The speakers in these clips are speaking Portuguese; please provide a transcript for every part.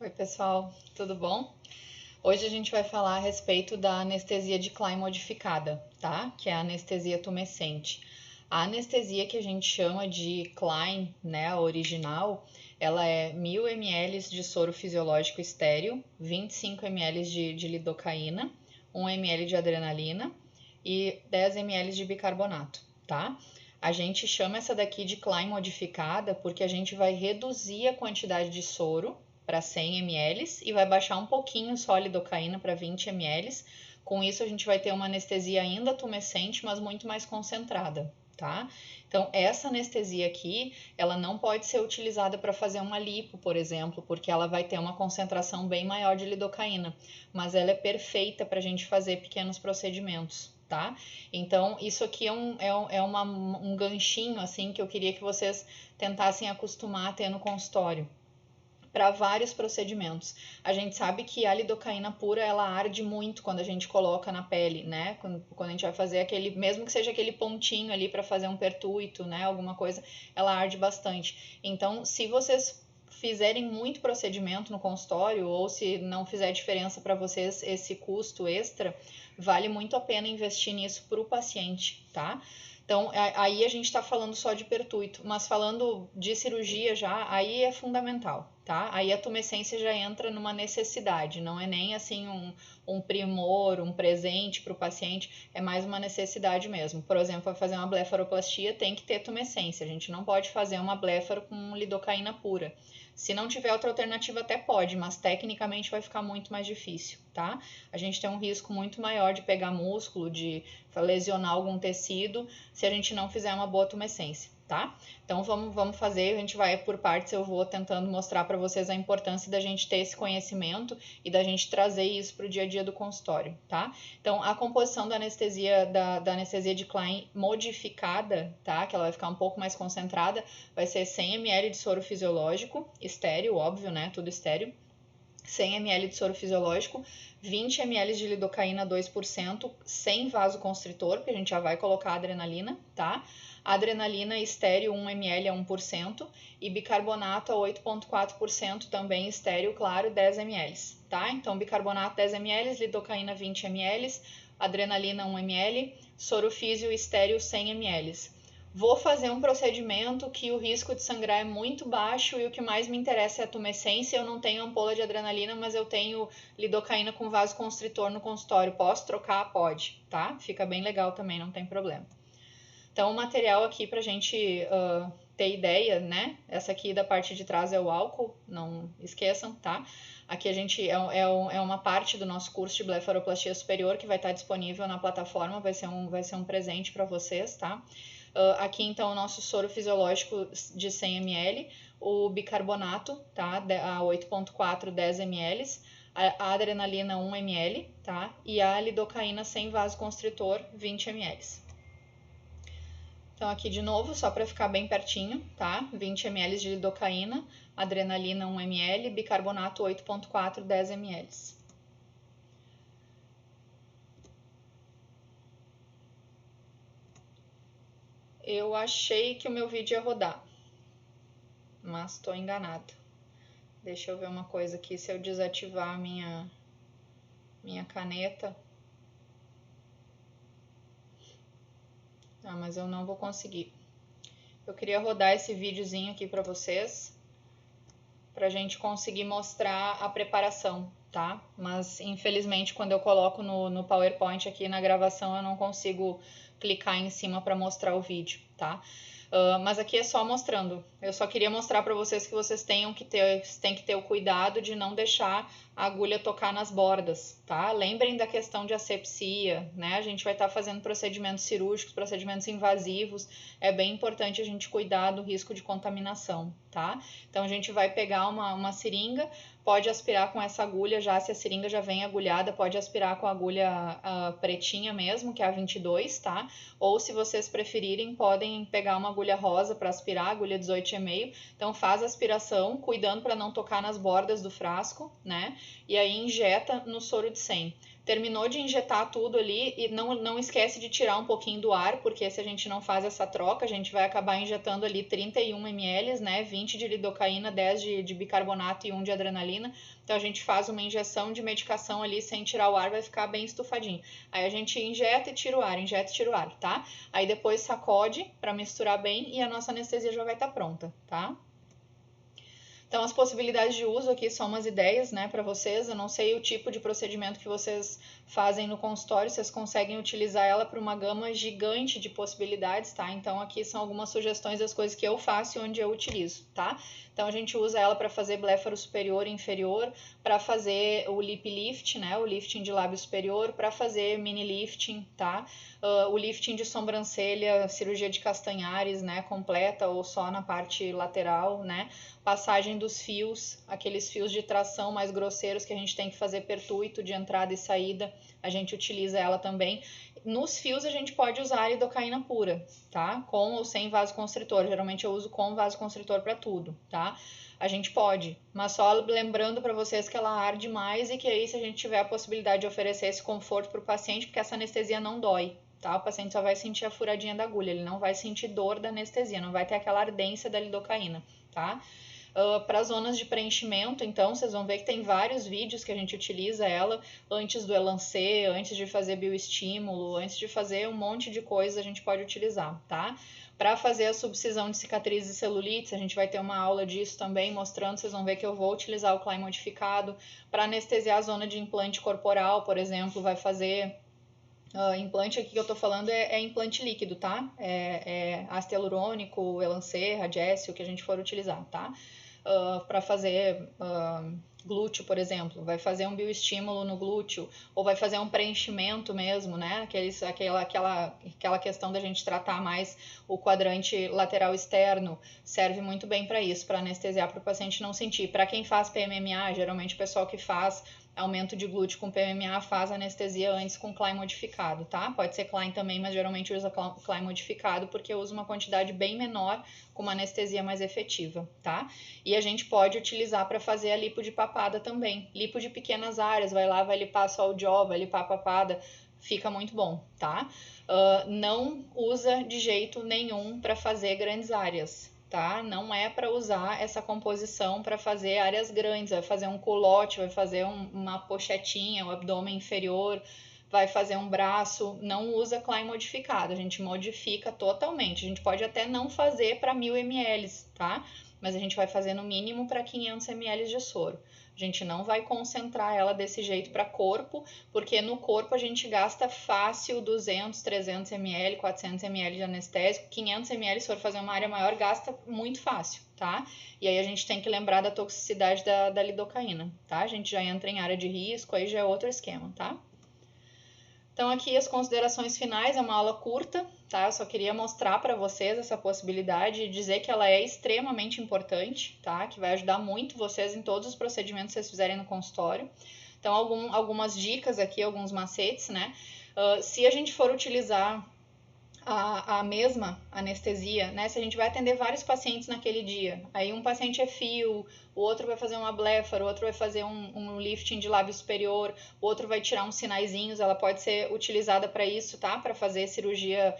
Oi, pessoal, tudo bom? Hoje a gente vai falar a respeito da anestesia de Klein modificada, tá? Que é a anestesia tumescente. A anestesia que a gente chama de Klein, né, a original, ela é 1000 ml de soro fisiológico estéril, 25 ml de lidocaína, 1 ml de adrenalina e 10 ml de bicarbonato, tá? A gente chama essa daqui de Klein modificada porque a gente vai reduzir a quantidade de soro para 100 ml e vai baixar um pouquinho só a lidocaína para 20 ml. Com isso, a gente vai ter uma anestesia ainda tumescente, mas muito mais concentrada, tá? Então, essa anestesia aqui, ela não pode ser utilizada para fazer uma lipo, por exemplo, porque ela vai ter uma concentração bem maior de lidocaína, mas ela é perfeita para a gente fazer pequenos procedimentos, tá? Então, isso aqui é um ganchinho, assim, que eu queria que vocês tentassem acostumar a ter no consultório para vários procedimentos. A gente sabe que a lidocaína pura ela arde muito quando a gente coloca na pele, né? Quando a gente vai fazer aquele, mesmo que seja aquele pontinho ali para fazer um pertuito, né? Alguma coisa, ela arde bastante. Então, se vocês fizerem muito procedimento no consultório ou se não fizer diferença para vocês esse custo extra, vale muito a pena investir nisso para o paciente, tá? Então, aí a gente está falando só de pertuito, mas falando de cirurgia já, aí é fundamental, tá? Aí a tumescência já entra numa necessidade, não é nem assim um primor, um presente para o paciente, é mais uma necessidade mesmo. Por exemplo, para fazer uma blefaroplastia tem que ter tumescência, a gente não pode fazer uma blefaro com lidocaína pura. Se não tiver outra alternativa, até pode, mas tecnicamente vai ficar muito mais difícil, tá? A gente tem um risco muito maior de pegar músculo, de lesionar algum tecido, se a gente não fizer uma boa tumescência, tá? Então vamos fazer, a gente vai por partes, eu vou tentando mostrar para vocês a importância da gente ter esse conhecimento e da gente trazer isso para o dia a dia do consultório, tá? Então a composição da anestesia, da anestesia de Klein modificada, tá? Que ela vai ficar um pouco mais concentrada, vai ser 100 ml de soro fisiológico, estéreo, óbvio, né? Tudo estéreo. 100 ml de soro fisiológico, 20 ml de lidocaína 2%, sem vasoconstritor, porque a gente já vai colocar a adrenalina, tá? Adrenalina estéreo 1 ml a 1% e bicarbonato a 8,4% também estéreo, claro, 10 ml, tá? Então, bicarbonato 10 ml, lidocaína 20 ml, adrenalina 1 ml, soro físio estéreo 100 ml. Vou fazer um procedimento que o risco de sangrar é muito baixo e o que mais me interessa é a tumescência. Eu não tenho ampola de adrenalina, mas eu tenho lidocaína com vasoconstritor no consultório. Posso trocar? Pode, tá? Fica bem legal também, não tem problema. Então, o material aqui pra gente ter ideia, né? Essa aqui da parte de trás é o álcool, não esqueçam, tá? Aqui a gente é uma parte do nosso curso de blefaroplastia superior que vai estar disponível na plataforma, vai ser um presente para vocês, tá? Aqui então o nosso soro fisiológico de 100 ml, o bicarbonato, tá? A 8,4, 10 ml, a adrenalina 1 ml, tá? E a lidocaína sem vasoconstritor 20 ml. Então aqui de novo, só para ficar bem pertinho, tá? 20 ml de lidocaína, adrenalina 1 ml, bicarbonato 8,4, 10 ml. Eu achei que o meu vídeo ia rodar, mas estou enganada. Deixa eu ver uma coisa aqui, se eu desativar a minha caneta. Ah, mas eu não vou conseguir. Eu queria rodar esse videozinho aqui para vocês, pra gente conseguir mostrar a preparação, tá? Mas infelizmente quando eu coloco no PowerPoint aqui na gravação eu não consigo clicar em cima para mostrar o vídeo, tá? Mas aqui é só mostrando. Eu só queria mostrar para vocês que vocês têm que ter o cuidado de não deixar a agulha tocar nas bordas, tá? Lembrem da questão de asepsia, né? A gente vai estar fazendo procedimentos cirúrgicos, procedimentos invasivos. É bem importante a gente cuidar do risco de contaminação, tá? Então a gente vai pegar uma seringa, pode aspirar com essa agulha já, se a seringa já vem agulhada, pode aspirar com a agulha pretinha mesmo, que é a 22, tá? Ou se vocês preferirem, podem pegar uma agulha rosa para aspirar, agulha 18,5. Então faz a aspiração, cuidando para não tocar nas bordas do frasco, né? E aí injeta no soro de 100. Terminou de injetar tudo ali e não esquece de tirar um pouquinho do ar, porque se a gente não faz essa troca, a gente vai acabar injetando ali 31 ml, né? 20 de lidocaína, 10 de bicarbonato e 1 de adrenalina. Então a gente faz uma injeção de medicação ali sem tirar o ar, vai ficar bem estufadinho. Aí a gente injeta e tira o ar, injeta e tira o ar, tá? Aí depois sacode para misturar bem e a nossa anestesia já vai estar pronta, tá? Então, as possibilidades de uso aqui são umas ideias, né, para vocês. Eu não sei o tipo de procedimento que vocês fazem no consultório, vocês conseguem utilizar ela para uma gama gigante de possibilidades, tá? Então, aqui são algumas sugestões das coisas que eu faço e onde eu utilizo, tá? Então, a gente usa ela para fazer blefaro superior e inferior, para fazer o lip lift, né, o lifting de lábio superior, para fazer mini lifting, tá? O lifting de sobrancelha, cirurgia de castanhares, né, completa ou só na parte lateral, né? Passagem dos fios, aqueles fios de tração mais grosseiros que a gente tem que fazer pertuito de entrada e saída, a gente utiliza ela também. Nos fios a gente pode usar a lidocaína pura, tá? Com ou sem vasoconstritor. Geralmente eu uso com vasoconstritor para tudo, tá? A gente pode, mas só lembrando para vocês que ela arde mais e que aí se a gente tiver a possibilidade de oferecer esse conforto para o paciente, porque essa anestesia não dói, tá? O paciente só vai sentir a furadinha da agulha, ele não vai sentir dor da anestesia, não vai ter aquela ardência da lidocaína, tá? Para zonas de preenchimento, então, vocês vão ver que tem vários vídeos que a gente utiliza ela antes do Elancê, antes de fazer bioestímulo, antes de fazer um monte de coisa a gente pode utilizar, tá? Para fazer a subcisão de cicatrizes e celulites, a gente vai ter uma aula disso também, mostrando, vocês vão ver que eu vou utilizar o Klein modificado. Para anestesiar a zona de implante corporal, por exemplo, vai fazer... implante aqui que eu tô falando é implante líquido, tá? É ácido hialurônico, Elancê, Radiesil, o que a gente for utilizar, tá? Para fazer glúteo, por exemplo, vai fazer um bioestímulo no glúteo, ou vai fazer um preenchimento mesmo, né? Aquela questão da gente tratar mais o quadrante lateral externo, serve muito bem para isso, para anestesiar, para o paciente não sentir. Para quem faz PMMA, geralmente o pessoal que faz aumento de glúteo com PMMA faz anestesia antes com Klein modificado, tá? Pode ser Klein também, mas geralmente usa Klein modificado porque usa uma quantidade bem menor com uma anestesia mais efetiva, tá? E a gente pode utilizar para fazer a lipo de papada também. Lipo de pequenas áreas, vai lá, vai lipar só o jaw, vai lipar a papada, fica muito bom, tá? Não usa de jeito nenhum para fazer grandes áreas, tá? Não é para usar essa composição para fazer áreas grandes, vai fazer um culote, vai fazer uma pochetinha, o abdômen inferior, vai fazer um braço, não usa Klein modificado, a gente modifica totalmente, a gente pode até não fazer para 1000 ml, tá? Mas a gente vai fazer no mínimo para 500 ml de soro. A gente não vai concentrar ela desse jeito para corpo, porque no corpo a gente gasta fácil 200, 300 ml, 400 ml de anestésico, 500 ml se for fazer uma área maior gasta muito fácil, tá? E aí a gente tem que lembrar da toxicidade da lidocaína, tá? A gente já entra em área de risco, aí já é outro esquema, tá? Então aqui as considerações finais, é uma aula curta, tá? Eu só queria mostrar para vocês essa possibilidade e dizer que ela é extremamente importante, tá? Que vai ajudar muito vocês em todos os procedimentos que vocês fizerem no consultório. Então algumas dicas aqui, alguns macetes, né? Se a gente for utilizar a mesma anestesia, né? Se a gente vai atender vários pacientes naquele dia, aí um paciente é fio, o outro vai fazer uma blefaro, o outro vai fazer um lifting de lábio superior, o outro vai tirar uns sinaizinhos, ela pode ser utilizada para isso, tá? Para fazer cirurgia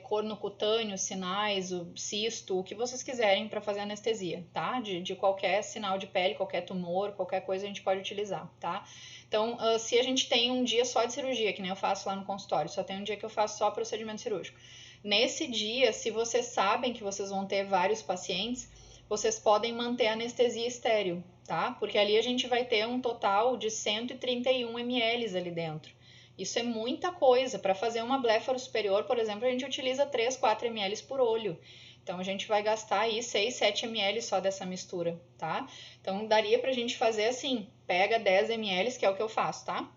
cornocutâneo, sinais, o cisto, o que vocês quiserem para fazer anestesia, tá? De qualquer sinal de pele, qualquer tumor, qualquer coisa a gente pode utilizar, tá? Então, se a gente tem um dia só de cirurgia, que nem eu faço lá no consultório, só tem um dia que eu faço só procedimento cirúrgico. Nesse dia, se vocês sabem que vocês vão ter vários pacientes, vocês podem manter a anestesia estéril, tá? Porque ali a gente vai ter um total de 131 ml ali dentro. Isso é muita coisa. Para fazer uma blefaro superior, por exemplo, a gente utiliza 3, 4 ml por olho. Então, a gente vai gastar aí 6, 7 ml só dessa mistura, tá? Então, daria pra gente fazer assim, pega 10 ml, que é o que eu faço, tá?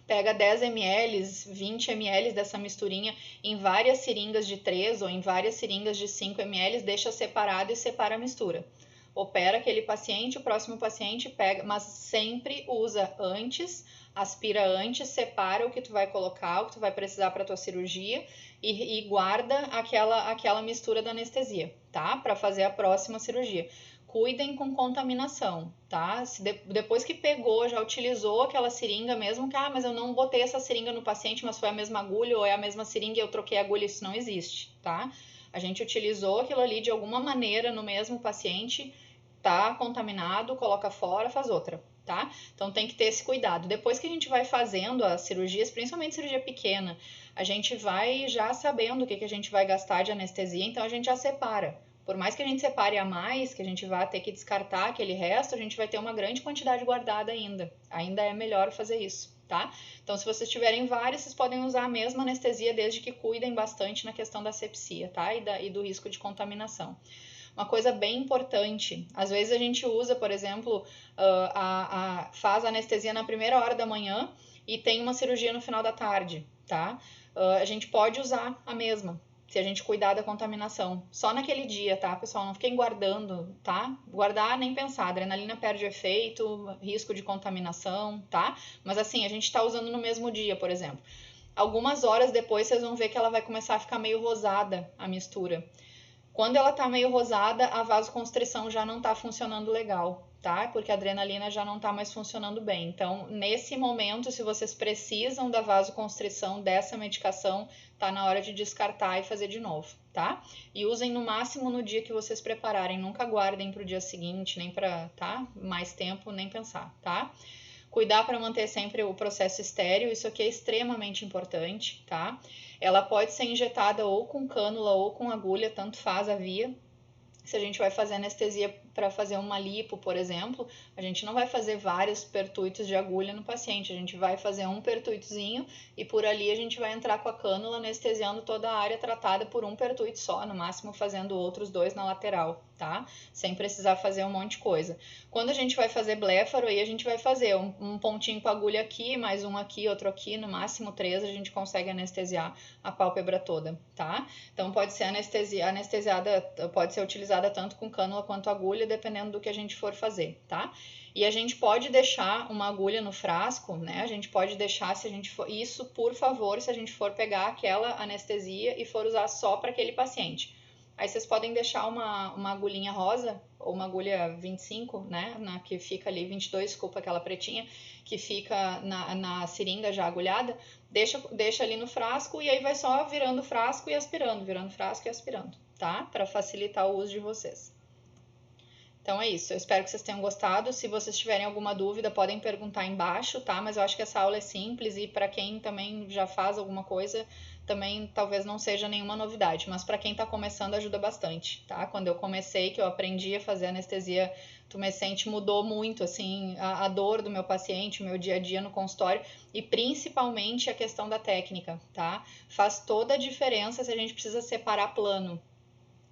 Pega 10 ml, 20 ml dessa misturinha em várias seringas de 3 ou em várias seringas de 5 ml, deixa separado e separa a mistura. Opera aquele paciente, o próximo paciente pega, mas sempre usa antes, aspira antes, separa o que tu vai colocar, o que tu vai precisar para tua cirurgia e guarda aquela mistura da anestesia, tá? Para fazer a próxima cirurgia. cuidem com contaminação, tá? Se depois que pegou, já utilizou aquela seringa, mesmo que, mas eu não botei essa seringa no paciente, mas foi a mesma agulha ou é a mesma seringa e eu troquei a agulha, isso não existe, tá? A gente utilizou aquilo ali de alguma maneira no mesmo paciente, tá contaminado, coloca fora, faz outra, tá? Então tem que ter esse cuidado. Depois que a gente vai fazendo as cirurgias, principalmente cirurgia pequena, a gente vai já sabendo o que a gente vai gastar de anestesia, então a gente já separa. Por mais que a gente separe a mais, que a gente vá ter que descartar aquele resto, a gente vai ter uma grande quantidade guardada ainda. Ainda é melhor fazer isso, tá? Então, se vocês tiverem vários, vocês podem usar a mesma anestesia, desde que cuidem bastante na questão da asepsia, tá? E do risco de contaminação. Uma coisa bem importante, às vezes a gente usa, por exemplo, faz a anestesia na primeira hora da manhã e tem uma cirurgia no final da tarde, tá? A gente pode usar a mesma, se a gente cuidar da contaminação. Só naquele dia, tá, pessoal? Não fiquem guardando, tá? Guardar nem pensar. A adrenalina perde o efeito, risco de contaminação, tá? Mas assim, a gente tá usando no mesmo dia, por exemplo. Algumas horas depois, vocês vão ver que ela vai começar a ficar meio rosada, a mistura. Quando ela tá meio rosada, a vasoconstrição já não tá funcionando legal, tá? Porque a adrenalina já não tá mais funcionando bem. Então, nesse momento, se vocês precisam da vasoconstrição dessa medicação, tá na hora de descartar e fazer de novo, tá? E usem no máximo no dia que vocês prepararem, nunca guardem pro dia seguinte, nem para, tá? Mais tempo, nem pensar, tá? Cuidar para manter sempre o processo estéril, isso aqui é extremamente importante, tá? Ela pode ser injetada ou com cânula ou com agulha, tanto faz a via. Se a gente vai fazer anestesia para fazer uma lipo, por exemplo, a gente não vai fazer vários pertuitos de agulha no paciente, a gente vai fazer um pertuitozinho e por ali a gente vai entrar com a cânula anestesiando toda a área tratada por um pertuito só, no máximo fazendo outros 2 na lateral, tá? Sem precisar fazer um monte de coisa. Quando a gente vai fazer blefaro, aí a gente vai fazer um pontinho com a agulha aqui, mais um aqui, outro aqui, no máximo 3 a gente consegue anestesiar a pálpebra toda, tá? Então pode ser anestesiada, pode ser utilizada tanto com cânula quanto agulha, dependendo do que a gente for fazer, tá? E a gente pode deixar uma agulha no frasco, né? A gente pode deixar, se a gente for, isso, por favor, se a gente for pegar aquela anestesia e for usar só para aquele paciente. Aí vocês podem deixar uma agulhinha rosa, ou uma agulha 25, né? Que fica ali, 22, desculpa, aquela pretinha, que fica na seringa já agulhada. Deixa ali no frasco e aí vai só virando o frasco e aspirando, virando o frasco e aspirando, tá? Para facilitar o uso de vocês. Então é isso, eu espero que vocês tenham gostado. Se vocês tiverem alguma dúvida, podem perguntar embaixo, tá? Mas eu acho que essa aula é simples e para quem também já faz alguma coisa, também talvez não seja nenhuma novidade, mas para quem está começando ajuda bastante, tá? Quando eu comecei, que eu aprendi a fazer anestesia tumescente, mudou muito, assim, a dor do meu paciente, o meu dia a dia no consultório e principalmente a questão da técnica, tá? Faz toda a diferença se a gente precisa separar plano.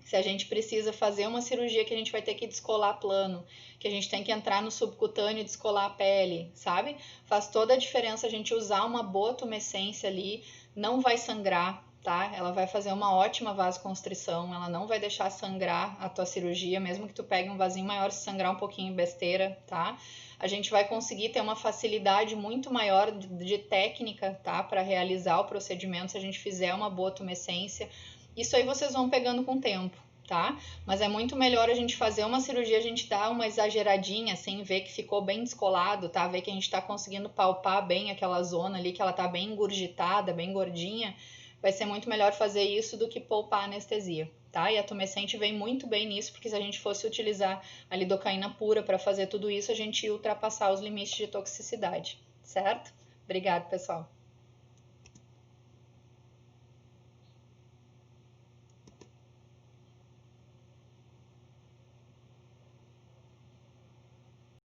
Se a gente precisa fazer uma cirurgia que a gente vai ter que descolar plano, que a gente tem que entrar no subcutâneo e descolar a pele, sabe? Faz toda a diferença a gente usar uma boa tumescência ali, não vai sangrar, tá? Ela vai fazer uma ótima vasoconstrição, ela não vai deixar sangrar a tua cirurgia, mesmo que tu pegue um vasinho maior, se sangrar um pouquinho besteira, tá? A gente vai conseguir ter uma facilidade muito maior de técnica, tá? Para realizar o procedimento se a gente fizer uma boa tumescência. Isso aí vocês vão pegando com o tempo, tá? Mas é muito melhor a gente fazer uma cirurgia, a gente dar uma exageradinha, assim, ver que ficou bem descolado, tá? Ver que a gente tá conseguindo palpar bem aquela zona ali, que ela tá bem engurgitada, bem gordinha. Vai ser muito melhor fazer isso do que poupar a anestesia, tá? E a tumescente vem muito bem nisso, porque se a gente fosse utilizar a lidocaína pura para fazer tudo isso, a gente ia ultrapassar os limites de toxicidade, certo? Obrigada, pessoal.